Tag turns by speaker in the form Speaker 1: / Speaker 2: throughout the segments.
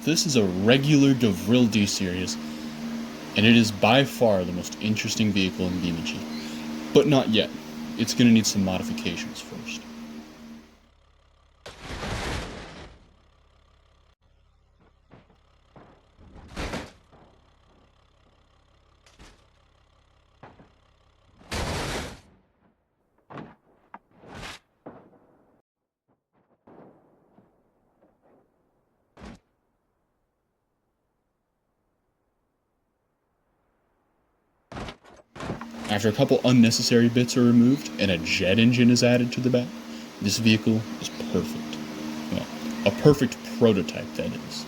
Speaker 1: this is a regular Gavril D-Series, and it is by far the most interesting vehicle in BeamNG. But not yet. It's going to need some modifications first. After a couple unnecessary bits are removed and a jet engine is added to the back, this vehicle is perfect. Well, a perfect prototype, that is.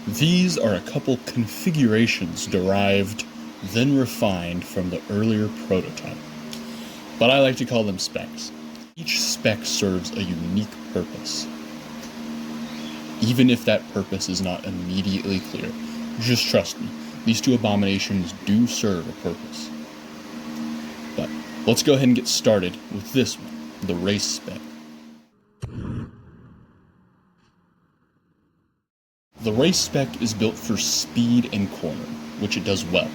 Speaker 1: These are a couple configurations derived, then refined from the earlier prototype. But I like to call them specs. Each spec serves a unique purpose. Even if that purpose is not immediately clear, just trust me, these two abominations do serve a purpose. But let's go ahead and get started with this one, the race spec. The race spec is built for speed and cornering, which it does well.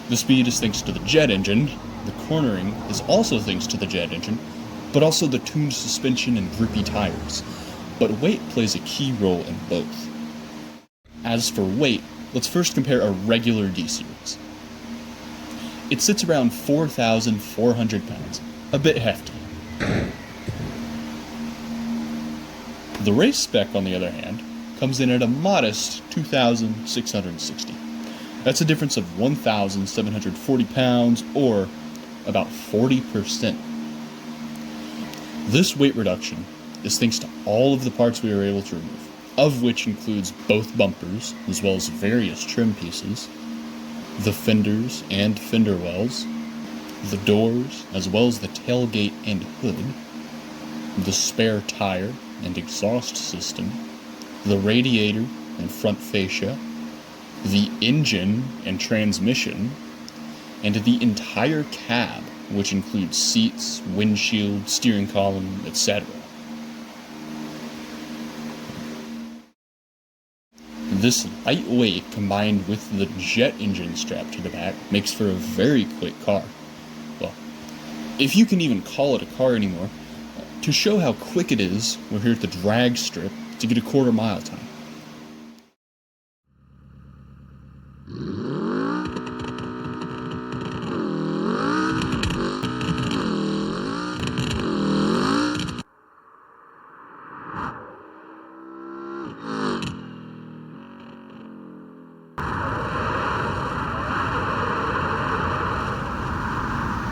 Speaker 1: The speed is thanks to the jet engine, the cornering is also thanks to the jet engine, but also the tuned suspension and grippy tires. But weight plays a key role in both. As for weight, let's first compare a regular D-Series. It sits around 4,400 pounds, a bit hefty. The race spec, on the other hand, comes in at a modest 2,660. That's a difference of 1,740 pounds, or about 40%. This weight reduction is thanks to all of the parts we were able to remove, of which includes both bumpers, as well as various trim pieces, the fenders and fender wells, the doors, as well as the tailgate and hood, the spare tire and exhaust system, the radiator and front fascia, the engine and transmission, and the entire cab, which includes seats, windshield, steering column, etc. This lightweight combined with the jet engine strapped to the back makes for a very quick car. Well, if you can even call it a car anymore. To show how quick it is, we're here at the drag strip to get a quarter-mile time.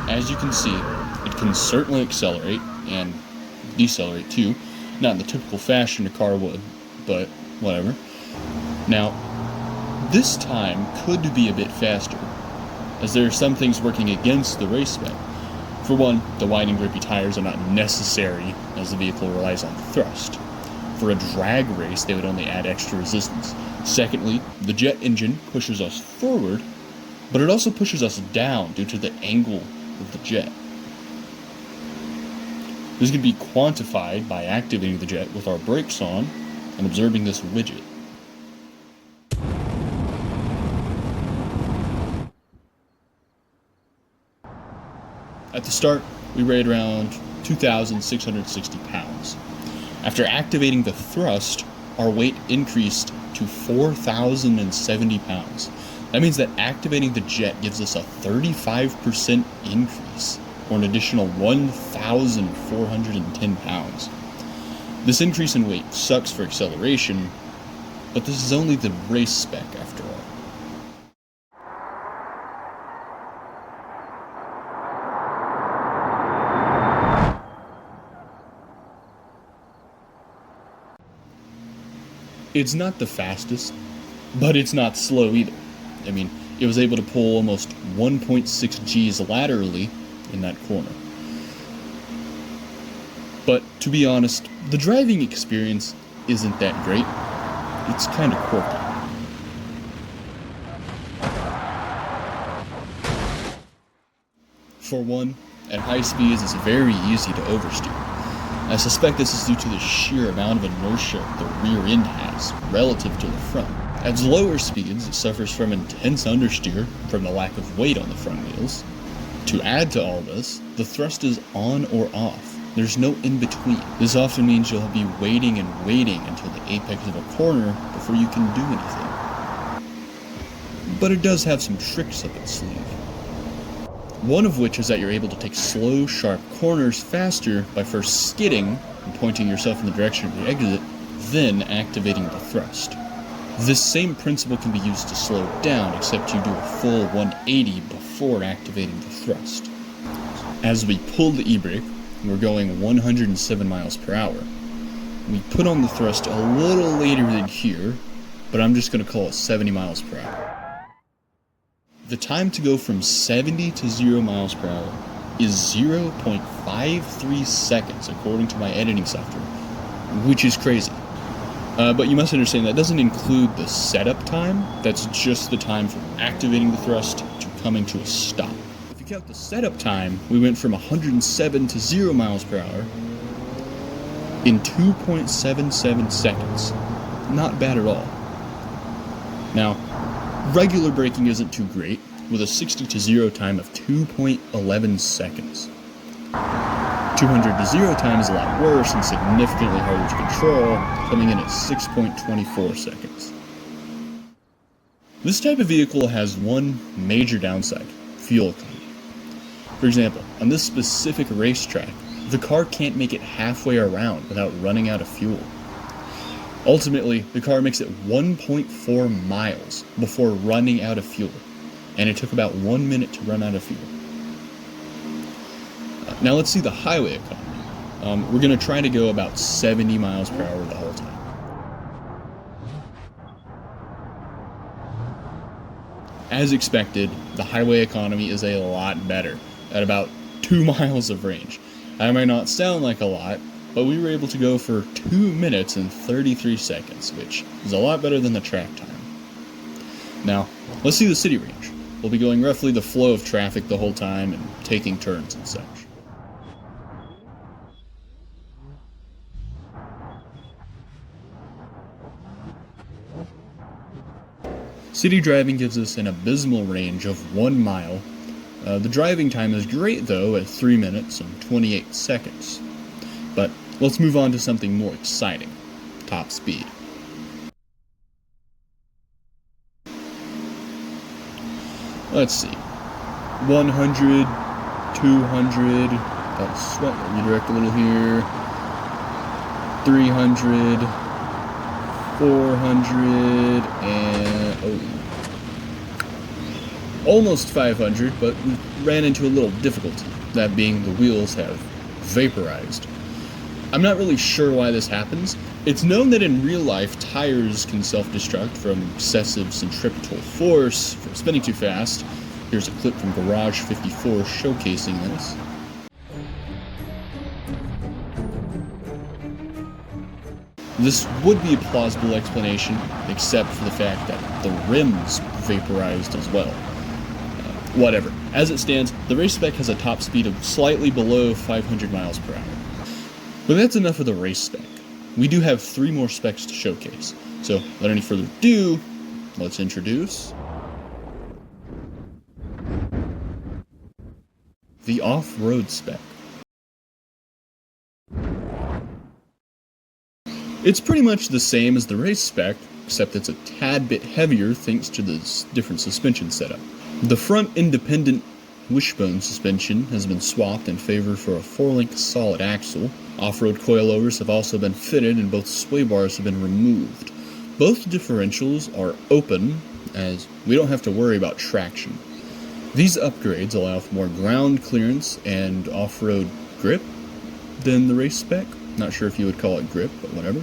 Speaker 1: As you can see, it can certainly accelerate, and decelerate too. Not in the typical fashion a car would, but whatever. Now, this time could be a bit faster, as there are some things working against the race spec. For one, the wide and grippy tires are not necessary, as the vehicle relies on thrust. For a drag race, they would only add extra resistance. Secondly, the jet engine pushes us forward, but it also pushes us down due to the angle of the jet. This can be quantified by activating the jet with our brakes on and observing this widget. At the start, we weighed around 2,660 pounds. After activating the thrust, our weight increased to 4,070 pounds. That means that activating the jet gives us a 35% increase, or an additional 1,410 pounds. This increase in weight sucks for acceleration, but this is only the race spec after all. It's not the fastest, but it's not slow either. I mean, it was able to pull almost 1.6 Gs laterally in that corner. But to be honest, the driving experience isn't that great. It's kind of quirky. For one, at high speeds it's very easy to oversteer. I suspect this is due to the sheer amount of inertia the rear end has relative to the front. At lower speeds, it suffers from intense understeer from the lack of weight on the front wheels. To add to all this, the thrust is on or off. There's no in-between. This often means you'll be waiting and waiting until the apex of a corner before you can do anything. But it does have some tricks up its sleeve. One of which is that you're able to take slow, sharp corners faster by first skidding and pointing yourself in the direction of the exit, then activating the thrust. This same principle can be used to slow down, except you do a full 180 before activating the thrust. As we pull the e-brake, we're going 107 miles per hour. We put on the thrust a little later than here, but I'm just going to call it 70 miles per hour. The time to go from 70 to 0 miles per hour is 0.53 seconds according to my editing software, which is crazy. But you must understand that doesn't include the setup time. That's just the time from activating the thrust to coming to a stop. If you count the setup time, we went from 107 to 0 miles per hour in 2.77 seconds. Not bad at all. Now, regular braking isn't too great, with a 60 to 0 time of 2.11 seconds. 200 to 0 time is a lot worse and significantly harder to control, coming in at 6.24 seconds. This type of vehicle has one major downside: fuel economy. For example, on this specific racetrack, the car can't make it halfway around without running out of fuel. Ultimately, the car makes it 1.4 miles before running out of fuel, and it took about 1 minute to run out of fuel. Now let's see the highway economy. We're going to try to go about 70 miles per hour the whole time. As expected, the highway economy is a lot better, at about 2 miles of range. I might not sound like a lot, but we were able to go for 2 minutes and 33 seconds, which is a lot better than the track time. Now, let's see the city range. We'll be going roughly the flow of traffic the whole time and taking turns and such. City driving gives us an abysmal range of 1 mile. The driving time is great though at 3 minutes and 28 seconds. But let's move on to something more exciting: top speed. Let's see. 100, 200, got a sweat, redirect a little here. 300, 400, and almost 500, but we ran into a little difficulty, that being the wheels have vaporized. I'm not really sure why this happens. It's known that in real life, tires can self-destruct from excessive centripetal force from spinning too fast. Here's a clip from Garage 54 showcasing this. This would be a plausible explanation, except for the fact that the rims vaporized as well. Whatever. As it stands, the race spec has a top speed of slightly below 500 miles per hour. But that's enough of the race spec. We do have 3 more specs to showcase. So, without any further ado, let's introduce the off-road spec. It's pretty much the same as the race spec, except it's a tad bit heavier thanks to the different suspension setup. The front independent wishbone suspension has been swapped in favor for a 4-link solid axle. Off-road coilovers have also been fitted and both sway bars have been removed. Both differentials are open, as we don't have to worry about traction. These upgrades allow for more ground clearance and off-road grip than the race spec. Not sure if you would call it grip, but whatever.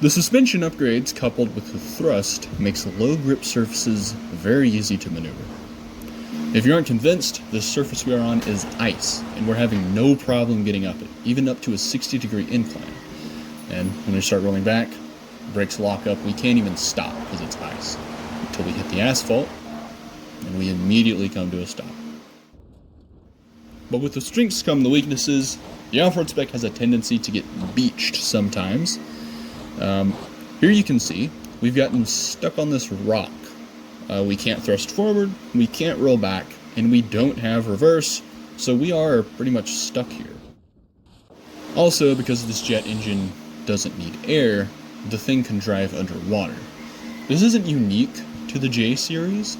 Speaker 1: The suspension upgrades coupled with the thrust makes low grip surfaces very easy to maneuver. If you aren't convinced, this surface we are on is ice, and we're having no problem getting up it, even up to a 60-degree incline. And when we start rolling back, brakes lock up, we can't even stop because it's ice, until we hit the asphalt, and we immediately come to a stop. But with the strengths come the weaknesses. The off-road spec has a tendency to get beached sometimes. Here you can see, we've gotten stuck on this rock. We can't thrust forward, we can't roll back, and we don't have reverse, so we are pretty much stuck here. Also, because this jet engine doesn't need air, the thing can drive underwater. This isn't unique to the J series.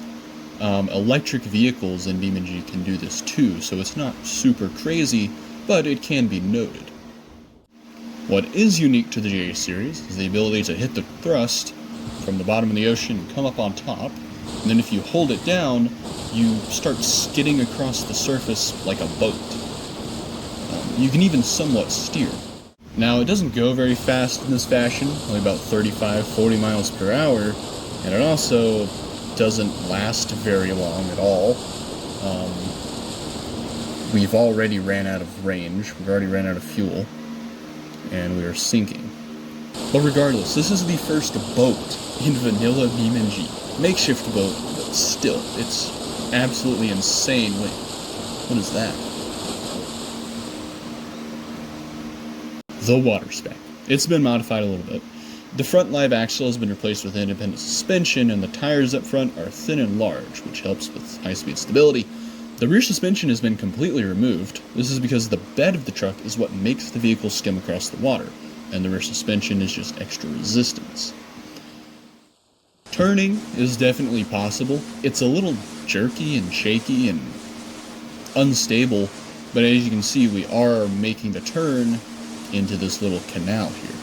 Speaker 1: Electric vehicles in BeamNG can do this too, so it's not super crazy, but it can be noted. What is unique to the J series is the ability to hit the thrust from the bottom of the ocean and come up on top, and then if you hold it down, you start skidding across the surface like a boat. You can even somewhat steer. Now, it doesn't go very fast in this fashion, only about 35-40 miles per hour, and it also doesn't last very long at all. We've already ran out of range, we've already ran out of fuel, and we are sinking. But regardless, this is the first boat in vanilla BeamNG. Makeshift boat, but still, it's absolutely insane. Wait, what is that? The water spec. It's been modified a little bit. The front live axle has been replaced with independent suspension, and the tires up front are thin and large, which helps with high-speed stability. The rear suspension has been completely removed. This is because the bed of the truck is what makes the vehicle skim across the water, and the rear suspension is just extra resistance. Turning is definitely possible. It's a little jerky and shaky and unstable, but as you can see, we are making the turn into this little canal here.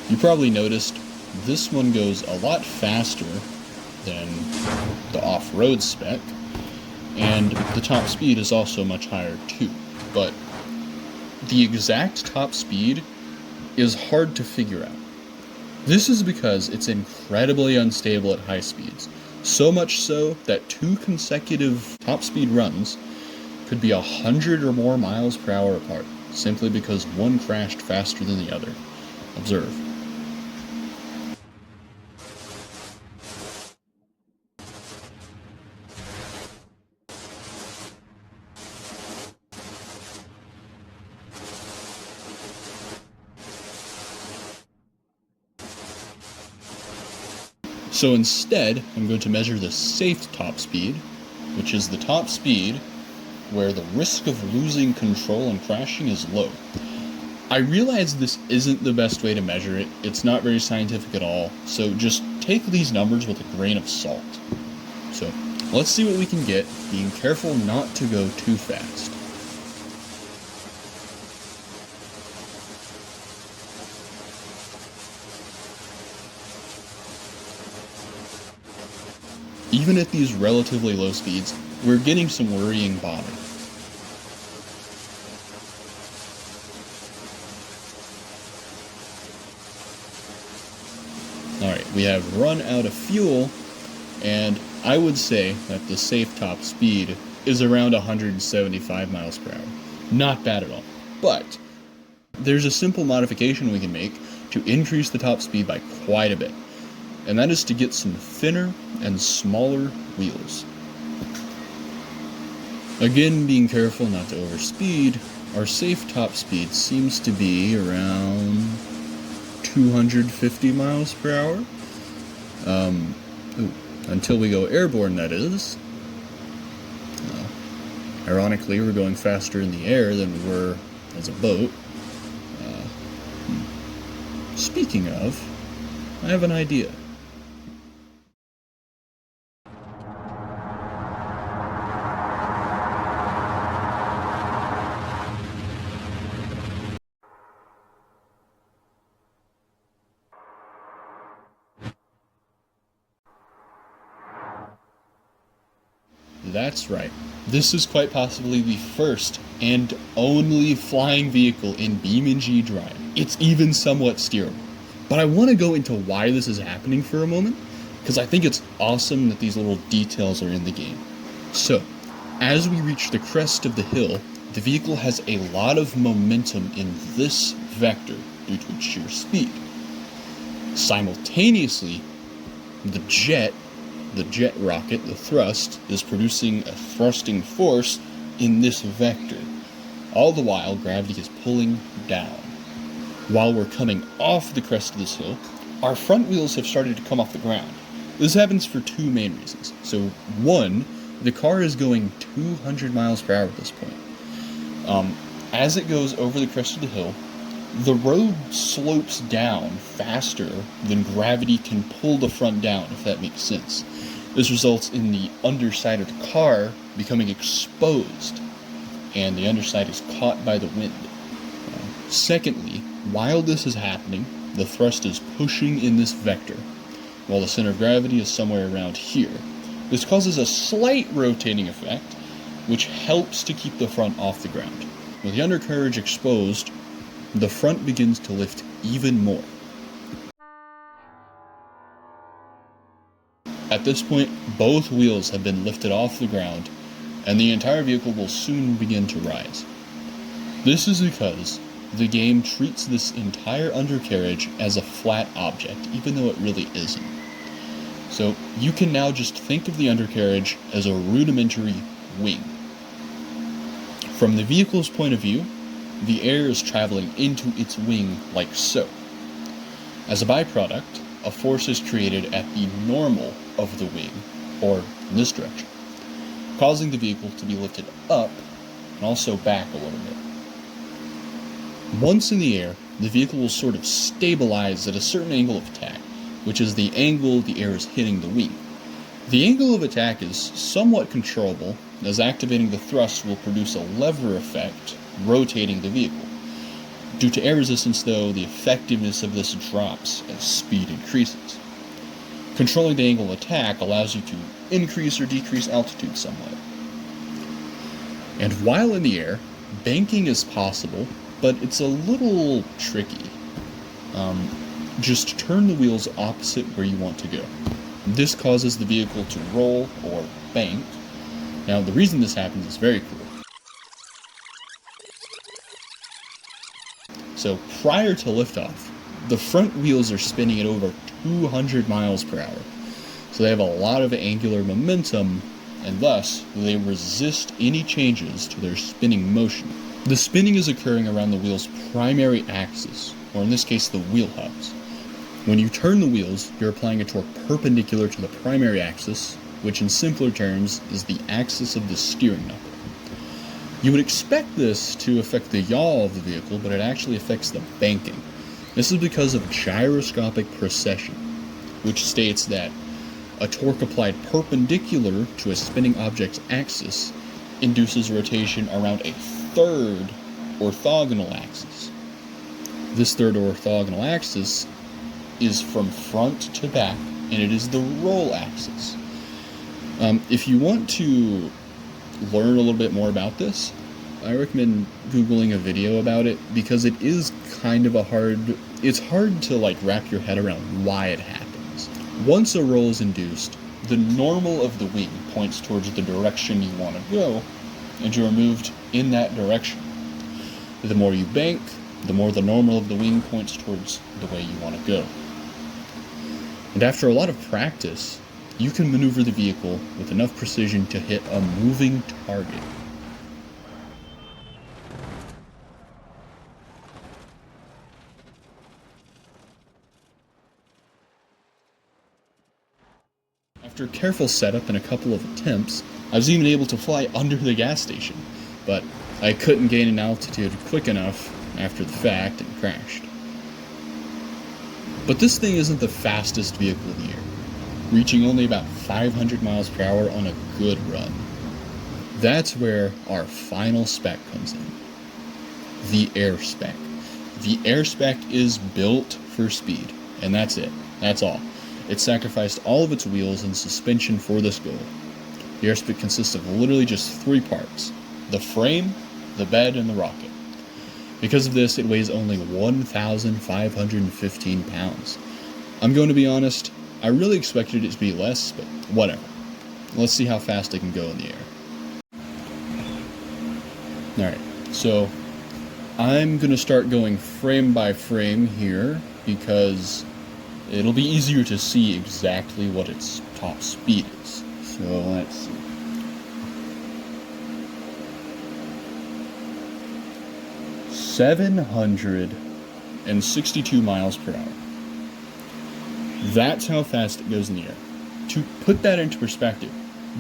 Speaker 1: You probably noticed this one goes a lot faster than the off-road spec, and the top speed is also much higher too. But the exact top speed is hard to figure out. This is because it's incredibly unstable at high speeds, so much so that 2 consecutive top speed runs could be 100 or more miles per hour apart, simply because one crashed faster than the other. Observe. So instead, I'm going to measure the safe top speed, which is the top speed where the risk of losing control and crashing is low. I realize this isn't the best way to measure it, it's not very scientific at all, so just take these numbers with a grain of salt. So, let's see what we can get, being careful not to go too fast. Even at these relatively low speeds, we're getting some worrying bobbing. Alright, we have run out of fuel, and I would say that the safe top speed is around 175 miles per hour. Not bad at all. But there's a simple modification we can make to increase the top speed by quite a bit, and that is to get some thinner and smaller wheels. Again, being careful not to overspeed, our safe top speed seems to be around 250 miles per hour. Until we go airborne, that is. Ironically, we're going faster in the air than we were as a boat. Speaking of, I have an idea. That's right. This is quite possibly the first and only flying vehicle in BeamNG Drive. It's even somewhat steerable. But I want to go into why this is happening for a moment, because I think it's awesome that these little details are in the game. So, as we reach the crest of the hill, the vehicle has a lot of momentum in this vector due to its sheer speed. Simultaneously, the jet rocket, the thrust, is producing a thrusting force in this vector. All the while, gravity is pulling down. While we're coming off the crest of this hill, our front wheels have started to come off the ground. This happens for two main reasons. So, one, the car is going 200 miles per hour at this point. As it goes over the crest of the hill, the road slopes down faster than gravity can pull the front down, if that makes sense. This results in the underside of the car becoming exposed, and the underside is caught by the wind. Secondly, while this is happening, the thrust is pushing in this vector, while the center of gravity is somewhere around here. This causes a slight rotating effect, which helps to keep the front off the ground. With the undercarriage exposed, the front begins to lift even more. At this point, both wheels have been lifted off the ground, and the entire vehicle will soon begin to rise. This is because the game treats this entire undercarriage as a flat object, even though it really isn't. So you can now just think of the undercarriage as a rudimentary wing. From the vehicle's point of view, the air is traveling into its wing like so. As a byproduct, a force is created at the normal of the wing, or in this direction, causing the vehicle to be lifted up and also back a little bit. Once in the air, the vehicle will sort of stabilize at a certain angle of attack, which is the angle the air is hitting the wing. The angle of attack is somewhat controllable, as activating the thrust will produce a lever effect, rotating the vehicle. Due to air resistance, though, the effectiveness of this drops as speed increases. Controlling the angle of attack allows you to increase or decrease altitude somewhat. And while in the air, banking is possible, but it's a little tricky. Just turn the wheels opposite where you want to go. This causes the vehicle to roll or bank. Now, the reason this happens is very cool. So, prior to liftoff, the front wheels are spinning at over 200 miles per hour. So they have a lot of angular momentum, and thus, they resist any changes to their spinning motion. The spinning is occurring around the wheel's primary axis, or in this case, the wheel hubs. When you turn the wheels, you're applying a torque perpendicular to the primary axis, which in simpler terms is the axis of the steering knuckle. You would expect this to affect the yaw of the vehicle, but it actually affects the banking. This is because of gyroscopic precession, which states that a torque applied perpendicular to a spinning object's axis induces rotation around a third orthogonal axis. This third orthogonal axis is from front to back, and it is the roll axis. If you want to learn a little bit more about this, I recommend Googling a video about it, because it is kind of it's hard to wrap your head around why it happens. Once a roll is induced, the normal of the wing points towards the direction you want to go, and you are moved in that direction. The more you bank, the more the normal of the wing points towards the way you want to go. And after a lot of practice, you can maneuver the vehicle with enough precision to hit a moving target. After careful setup and a couple of attempts, I was even able to fly under the gas station, but I couldn't gain an altitude quick enough after the fact and crashed. But this thing isn't the fastest vehicle of the year, reaching only about 500 miles per hour on a good run. That's where our final spec comes in. The air spec. The air spec is built for speed, and that's it. That's all. It sacrificed all of its wheels and suspension for this goal. The air spec consists of literally just three parts: the frame, the bed, and the rocket. Because of this, it weighs only 1,515 pounds. I'm going to be honest, I really expected it to be less, but whatever. Let's see how fast it can go in the air. Alright, so I'm going to start going frame by frame here because it'll be easier to see exactly what its top speed is. So let's see. $762 miles per hour. That's how fast it goes in the air. To put that into perspective,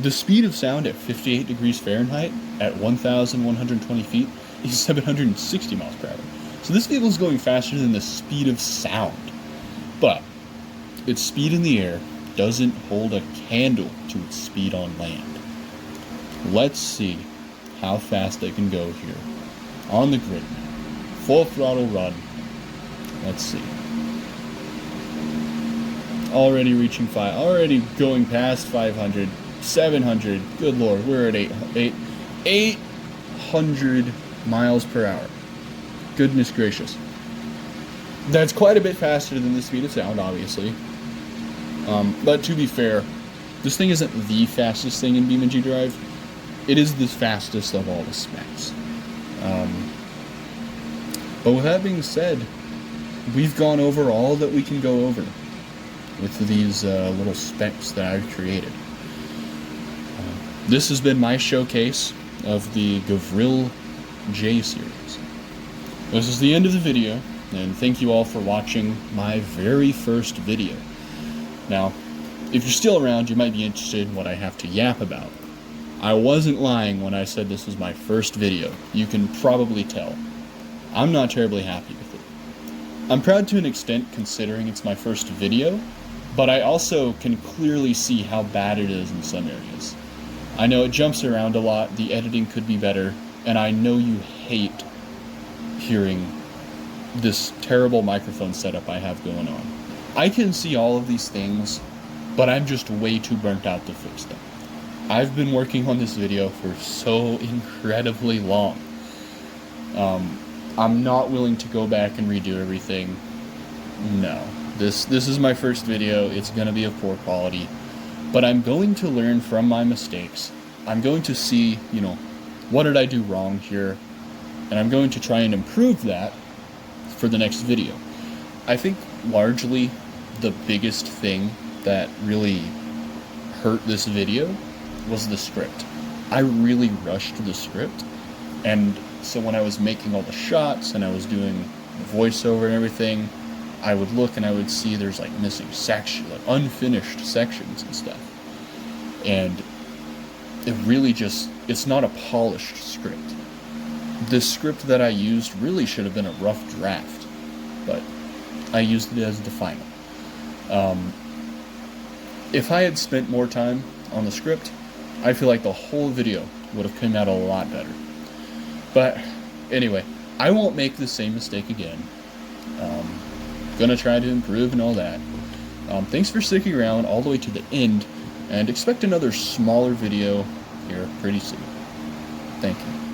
Speaker 1: the speed of sound at 58 degrees Fahrenheit at 1,120 feet is 760 miles per hour. So this vehicle is going faster than the speed of sound. But its speed in the air doesn't hold a candle to its speed on land. Let's see how fast it can go here on the grid. Full throttle run. Let's see. Already reaching already going past 500, 700. Good lord, we're at 800 miles per hour. Goodness gracious. That's quite a bit faster than the speed of sound, obviously. But to be fair, this thing isn't the fastest thing in BeamNG Drive. It is the fastest of all the specs. But with that being said, we've gone over all that we can go over with these little specs that I've created. This has been my showcase of the Gavril J series. This is the end of the video, and thank you all for watching my very first video. Now, if you're still around, you might be interested in what I have to yap about. I wasn't lying when I said this was my first video. You can probably tell. I'm not terribly happy with it. I'm proud to an extent considering it's my first video, but I also can clearly see how bad it is in some areas. I know it jumps around a lot, the editing could be better, and I know you hate hearing this terrible microphone setup I have going on. I can see all of these things, but I'm just way too burnt out to fix them. I've been working on this video for so incredibly long. I'm not willing to go back and redo everything. No. This is my first video. It's going to be of poor quality. But I'm going to learn from my mistakes. I'm going to see, what did I do wrong here? And I'm going to try and improve that for the next video. I think largely the biggest thing that really hurt this video was the script. I really rushed the script, and so when I was making all the shots and I was doing the voiceover and everything, I would look and I would see there's like missing sections, like unfinished sections and stuff. And it really it's not a polished script. The script that I used really should have been a rough draft, but I used it as the final. If I had spent more time on the script, I feel like the whole video would have come out a lot better. But anyway, I won't make the same mistake again. Gonna try to improve and all that. Thanks for sticking around all the way to the end, and expect another smaller video here pretty soon. Thank you.